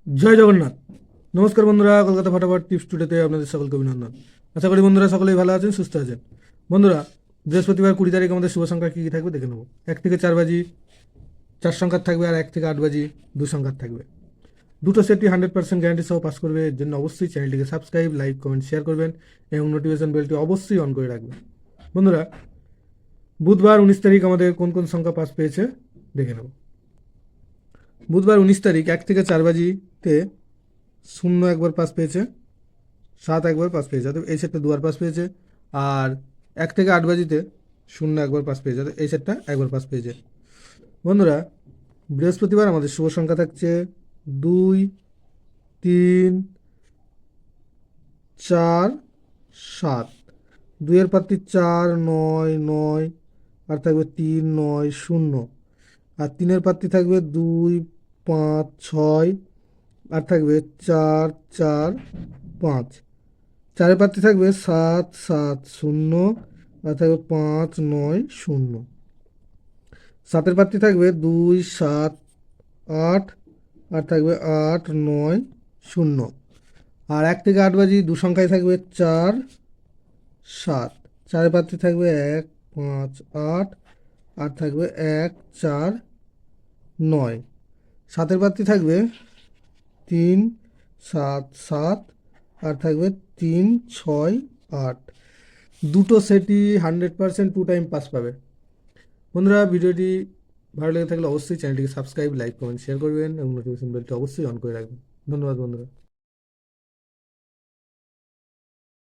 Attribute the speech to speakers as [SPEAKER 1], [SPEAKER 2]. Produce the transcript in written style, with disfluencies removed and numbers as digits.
[SPEAKER 1] জয় জগন্নাথ। নমস্কার বন্ধুরা, কলকাতা ফাটাফাট টিপস টুডেতে আপনাদের সকলকে অভিনন্দন। আশা করি বন্ধুরা সকলেই ভালো আছেন, সুস্থ আছেন। বন্ধুরা, বৃহস্পতিবার 20 তারিখ আমাদের শুভ সংখ্যা কী কী থাকবে দেখে নেব। 1 থেকে 4 বাজি 4 সংখ্যার থাকবে, আর 1 থেকে 8 বাজি 2 সংখ্যার থাকবে। দুটো সেটই 100% গ্যারান্টি সহ পাস করবে। এর জন্য অবশ্যই চ্যানেলটিকে সাবস্ক্রাইব, লাইক, কমেন্ট, শেয়ার করবেন এবং নোটিফিকেশন বেলটি অবশ্যই অন করে রাখবেন। বন্ধুরা, বুধবার 19 তারিখ আমাদের কোন কোন সংখ্যা পাস পেয়েছে দেখে নেব। বুধবার 19 তারিখ 1 থেকে 4 বাজিতে 0 একবার পাস পেয়েছে, 7 একবার পাস পেয়েছে, অর্থাৎ এই সেটটা দুবার পাস পেয়েছে। আর 1 থেকে 8 বাজিতে 0 একবার পাস পেয়েছে, অর্থাৎ এই সেটটা একবার পাস পেয়েছে। বন্ধুরা, বৃহস্পতিবার আমাদের শুভ সংখ্যা থাকছে 2, 3, 4, 7। 2-এর পাত্রী 4, 9, 9, আর থাকবে 3, 9, 0। আর 3-এর পাত্রী থাকবে 2, 5, 6, আর থাকবে 4, 4, 5। 4-এর পাত্রী থাকবে 7, 7, 0, আর থাকবে 5, 9, 0। 7-এর পাত্রী থাকবে 2, 7, 8, আর থাকবে 8, 9, 0। আর 1 থেকে 8 বাজি 2 সংখ্যায় থাকবে 4, 7। 4-এর পাত্রী থাকবে 1, 5, 8, আর থাকবে 1, 4, 9। 7-এর পাত্রী থাকবে 3, 7, 7, আর থাকবে 3, 6, 8। দুটো সেটই 100% 2 টাইম পাস পাবে। বন্ধুরা, ভিডিওটি ভালো লেগে থাকলে অবশ্যই চ্যানেলটিকে সাবস্ক্রাইব, লাইক, কমেন্ট, শেয়ার করবেন এবং নোটিফিকেশন বেলটি অবশ্যই অন করে রাখবেন। ধন্যবাদ বন্ধুরা।